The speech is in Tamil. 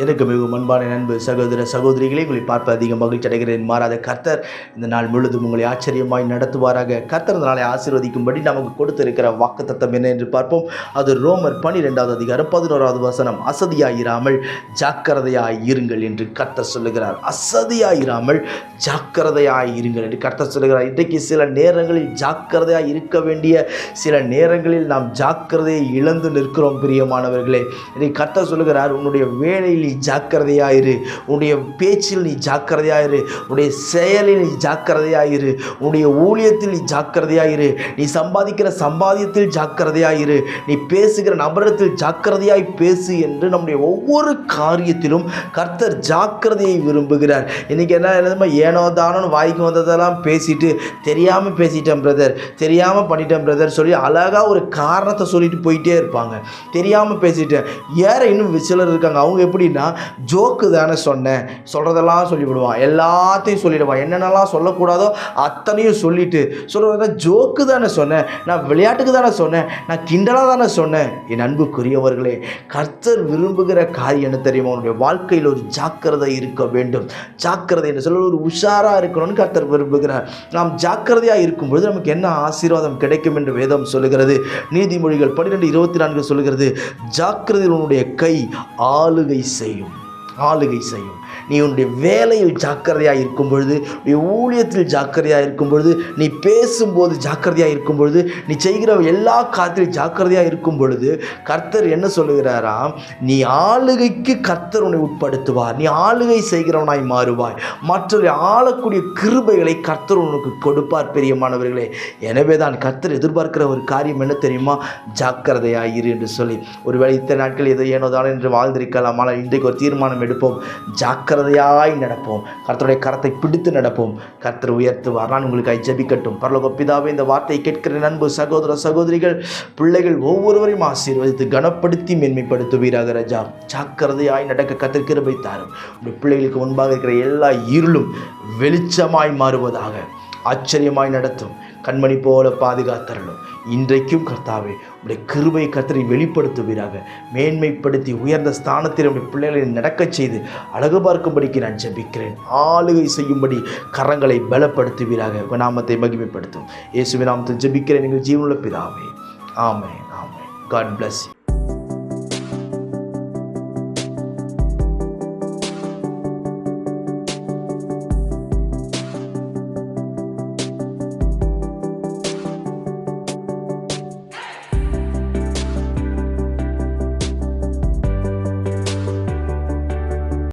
எனக்கு மிகவும் அன்பான நண்பு சகோதர சகோதரிகளை உங்களை பார்ப்ப அதிக மகிழ்ச்சி அடைகிறேன். மாறாத கர்த்தர் இந்த நாள் முழுதும் உங்களை ஆச்சரியமாய் நடத்துவாராக. கர்த்தர் இந்த நாளை ஆசீர்வதிக்கும்படி நமக்கு கொடுத்திருக்கிற வாக்குத்தத்தம் என்ன என்று பார்ப்போம். அது ரோமர் 12வது அதிகாரம் 11வது வசனம். அசதியாயிராமல் ஜாக்கிரதையாய் இருங்கள் என்று கர்த்தர் சொல்லுகிறார். அசதியாயிராமல் ஜாக்கிரதையாய் இருங்கள் என்று கர்த்தர் சொல்லுகிறார். இன்றைக்கு சில நேரங்களில் ஜாக்கிரதையாய் இருக்க வேண்டிய சில நேரங்களில் நாம் ஜாக்கிரதையை இழந்து நிற்கிறோம். பிரியமானவர்களே, இன்றைக்கு கர்த்தர் சொல்லுகிறார், உன்னுடைய வேலையில் நீ ஜாக்கிரதையாயிரு, உன்னுடைய பேச்சில் நீ ஜாக்கிரதையாயிரு, உன்னுடைய செயலில் நீ ஜாக்கிரதையாயிரு, உன்னுடைய ஊழியத்தில் நீ ஜாக்கிரதையாயிரு, நீ சம்பாதிக்கிற சம்பாதியத்தில் ஜாக்கிரதையாயிரு, நீ பேசுகிற நபரத்தில் ஜாக்கிரதையாய் பேசு என்று நம்முடைய ஒவ்வொரு காரியத்திலும் கர்த்தர் ஜாக்கிரதையை விரும்புகிறார். இன்றைக்கி என்ன ஏனோ தானோ வாய்க்கு வந்ததெல்லாம் பேசிட்டு தெரியாமல் பேசிட்டேன் பிரதர், தெரியாமல் பண்ணிட்டேன் பிரதர் சொல்லி அழகாக ஒரு காரணத்தை சொல்லிட்டு போயிட்டே இருப்பாங்க. தெரியாமல் பேசிட்டேன். ஏற இன்னும் சிலர் இருக்காங்க, அவங்க எப்படின்னா ஜோக்கு தானே சொன்னேன், சொல்கிறதெல்லாம் சொல்லிவிடுவான், எல்லாத்தையும் சொல்லிவிடுவான், என்னென்னலாம் சொல்லக்கூடாதோ அத்தனையும் சொல்லிட்டு சொல்கிறத ஜோக்கு தானே சொன்னேன், நான் விளையாட்டுக்கு தானே சொன்னேன், நான் கிண்டலாக தானே சொன்னேன். என் அன்புக்குரியவர்களே, கர்த்தர் விரும்புகிற காரியம் என்ன தெரியுமா? உன்னுடைய வாழ்க்கையில் ஒரு ஜாக்கிரதை இருக்க வேண்டும். ஜாக்கிரதை என்று சொல்ல ஒரு உஷாராக இருக்கணும்னு கர்த்தர் விரும்புகிறார். நாம் ஜாக்கிரதையாக இருக்கும்பொழுது நமக்கு என்ன ஆசீர்வாதம் கிடைக்கும் என்று வேதம் சொல்லுகிறது. நீதிமொழிகள் 12:24 சொல்லுகிறது, ஜாக்கிரதையில் உன்னுடைய கை ஆளுகை செய்யும். நீ உன்னுடைய வேலையில் ஜாக்கிரதையாக இருக்கும் பொழுது, நீ ஊழியத்தில் ஜாக்கிரதையாக இருக்கும் பொழுது, நீ பேசும்போது ஜாக்கிரதையாக இருக்கும் பொழுது, நீ செய்கிற எல்லா காரியத்திலும் ஜாக்கிரதையாக இருக்கும் பொழுது கர்த்தர் என்ன சொல்லுகிறாராம்? நீ ஆளுகைக்கு கர்த்தர் உன்னை உட்படுத்துவார். நீ ஆளுகை செய்கிறவனாய் மாறுவாய். மற்றவர்களை ஆளக்கூடிய கிருபைகளை கர்த்தர் உனக்கு கொடுப்பார். பிரியமானவர்களே, எனவே தான் கர்த்தர் எதிர்பார்க்கிற ஒரு காரியம் என்ன தெரியுமா? ஜாக்கிரதையாக இரு என்று சொல்லி. ஒருவேளை இத்தனை நாட்கள் ஏதோ ஏனோதான் என்று வாழ்ந்திருக்கலாம். ஆனால் இன்றைக்கு ஒரு தீர்மானம் எடுப்போம், ஜாக்கிரதையாய் நடப்போம், கர்த்தருடைய கரத்தை பிடித்து நடப்போம். கர்த்தர் உயர்த்துவார். நான் உங்களுக்கு ஜெபிக்கட்டும். பரலோக பிதாவே, இந்த வார்த்தையை கேட்கிற அன்பு சகோதர சகோதரிகள், பிள்ளைகள் ஒவ்வொருவரையும் ஆசீர்வதித்து கனப்படுத்தி மேன்மைப்படுத்துவீராக. ராஜா, ஜாக்கிரதையாய் நடக்க கர்த்தர் கிருபை தாரும். உடைய பிள்ளைகளுக்கு முன்பாக இருக்கிற எல்லா இருளும் வெளிச்சமாய் மாறுவதாக. ஆச்சரியமாய் நடத்தும். கண்மணி போல பாதுகாத்தரலும். இன்றைக்கும் கர்த்தாவே, உடைய கிருபை கர்த்தரை வெளிப்படுத்துவீராக. மேன்மைப்படுத்தி உயர்ந்த ஸ்தானத்தில் உடைய பிள்ளைகளை நடக்கச் செய்து அழகு பார்க்கும்படிக்கு நான் ஜெபிக்கிறேன். ஆளுகை செய்யும்படி கரங்களை பலப்படுத்துவீராக. உங்கள் நாமத்தை மகிமைப்படுத்தும். இயேசுவின் நாமத்தில் ஜெபிக்கிறேன் எங்கள் ஜீவனுள்ள பிதாவே. ஆமென். God bless you.